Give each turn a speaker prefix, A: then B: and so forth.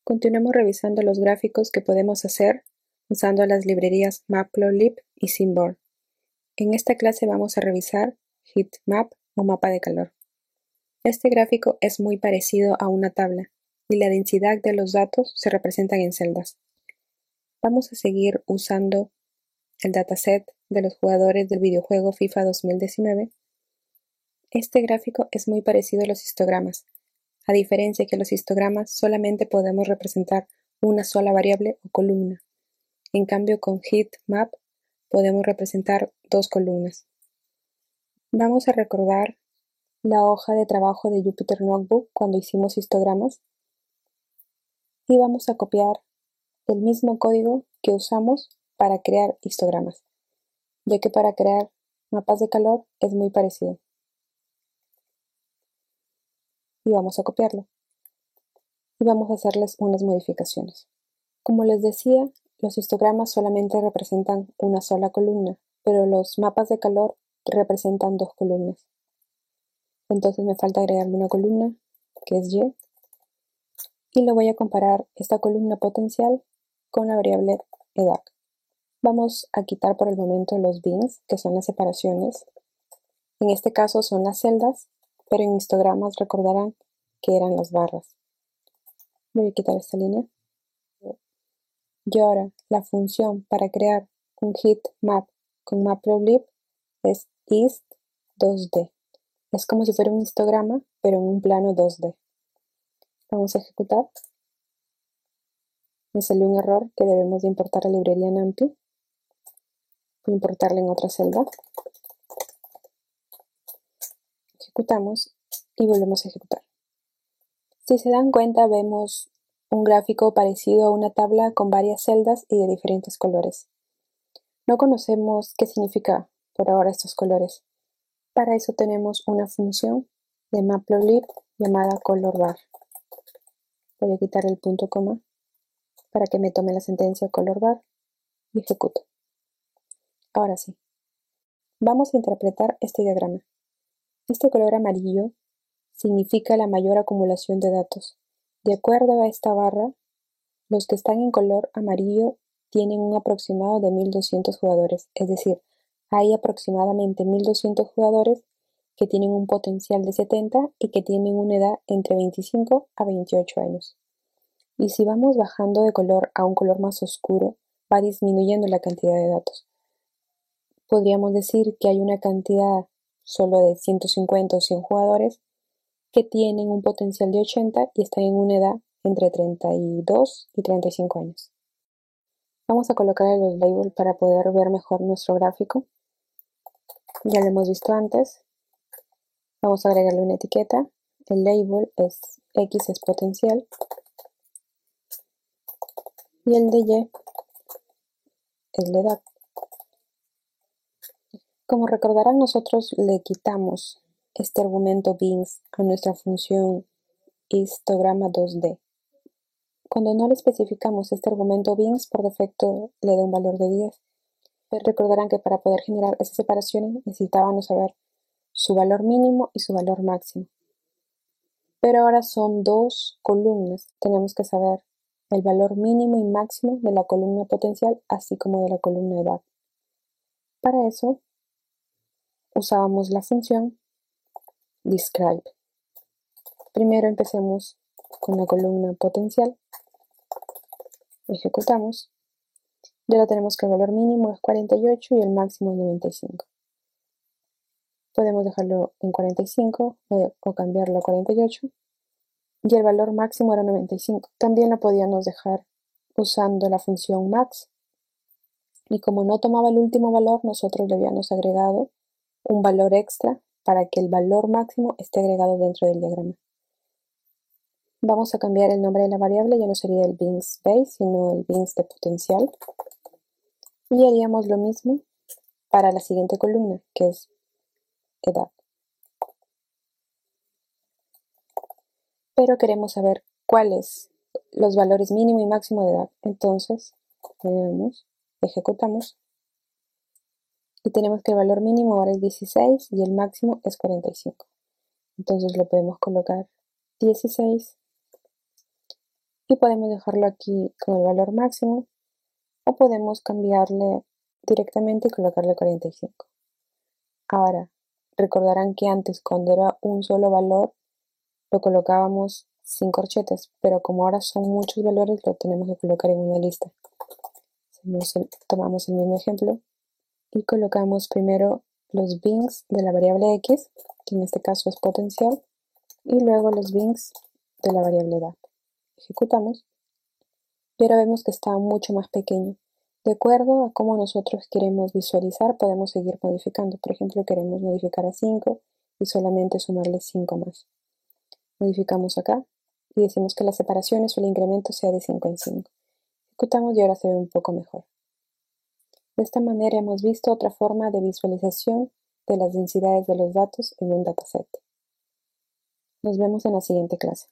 A: Continuemos revisando los gráficos que podemos hacer usando las librerías Matplotlib y Seamborn. En esta clase vamos a revisar heatmap o mapa de calor. Este gráfico es muy parecido a una tabla y la densidad de los datos se representan en celdas. Vamos a seguir usando el dataset de los jugadores del videojuego FIFA 2019. Este gráfico es muy parecido a los histogramas, a diferencia que los histogramas solamente podemos representar una sola variable o columna. En cambio, con heatmap podemos representar dos columnas. Vamos a recordar la hoja de trabajo de Jupyter Notebook cuando hicimos histogramas y vamos a copiar el mismo código que usamos para crear histogramas, ya que para crear mapas de calor es muy parecido. Y vamos a copiarlo. Y vamos a hacerles unas modificaciones. Como les decía, los histogramas solamente representan una sola columna, pero los mapas de calor representan dos columnas. Entonces me falta agregarle una columna, que es Y, y lo voy a comparar esta columna potencial con la variable edad. Vamos a quitar por el momento los bins, que son las separaciones. En este caso son las celdas, pero en histogramas recordarán que eran las barras. Voy a quitar esta línea. Y ahora la función para crear un heatmap con Matplotlib es hist2d. Es como si fuera un histograma, pero en un plano 2D. Vamos a ejecutar. Me salió un error que debemos de importar la librería NumPy. Voy a importarla en otra celda. Ejecutamos y volvemos a ejecutar. Si se dan cuenta, vemos un gráfico parecido a una tabla con varias celdas y de diferentes colores. No conocemos qué significa por ahora estos colores. Para eso tenemos una función de Matplotlib llamada colorBar. Voy a quitar el punto coma para que me tome la sentencia colorBar y ejecuto. Ahora sí. Vamos a interpretar este diagrama. Este color amarillo significa la mayor acumulación de datos. De acuerdo a esta barra, los que están en color amarillo tienen un aproximado de 1200 jugadores, es decir, hay aproximadamente 1200 jugadores que tienen un potencial de 70 y que tienen una edad entre 25 a 28 años. Y si vamos bajando de color a un color más oscuro, va disminuyendo la cantidad de datos. Podríamos decir que hay una cantidad solo de 150 o 100 jugadores que tienen un potencial de 80 y están en una edad entre 32 y 35 años. Vamos a colocar los labels para poder ver mejor nuestro gráfico. Ya lo hemos visto antes. Vamos a agregarle una etiqueta. El label es X es potencial. Y el de Y es la edad. Como recordarán, nosotros le quitamos este argumento bins a nuestra función histograma 2D. Cuando no le especificamos este argumento bins, por defecto le da un valor de 10. Pero recordarán que para poder generar esas separaciones necesitábamos saber su valor mínimo y su valor máximo. Pero ahora son dos columnas. Tenemos que saber el valor mínimo y máximo de la columna potencial, así como de la columna edad. Para eso usábamos la función describe. Primero empecemos con la columna potencial. Ejecutamos. Y ahora tenemos que el valor mínimo es 48 y el máximo es 95. Podemos dejarlo en 45 o cambiarlo a 48. Y el valor máximo era 95. También lo podíamos dejar usando la función max. Y como no tomaba el último valor, nosotros le habíamos agregado un valor extra para que el valor máximo esté agregado dentro del diagrama. Vamos a cambiar el nombre de la variable, ya no sería el bins base, sino el bins de potencial. Y haríamos lo mismo para la siguiente columna, que es edad. Pero queremos saber cuáles los valores mínimo y máximo de edad. Entonces, ejecutamos. Y tenemos que el valor mínimo ahora es 16 y el máximo es 45. Entonces lo podemos colocar 16 y podemos dejarlo aquí con el valor máximo o podemos cambiarle directamente y colocarle 45. Ahora, recordarán que antes cuando era un solo valor lo colocábamos sin corchetes, pero como ahora son muchos valores lo tenemos que colocar en una lista. Tomamos el mismo ejemplo y colocamos primero los bins de la variable x, que en este caso es potencial, y luego los bins de la variable edad. Ejecutamos y ahora vemos que está mucho más pequeño. De acuerdo a cómo nosotros queremos visualizar, podemos seguir modificando. Por ejemplo, queremos modificar a 5 y solamente sumarle 5 más. Modificamos acá y decimos que las separaciones o el incremento sea de 5 en 5. Ejecutamos y ahora se ve un poco mejor. De esta manera hemos visto otra forma de visualización de las densidades de los datos en un dataset. Nos vemos en la siguiente clase.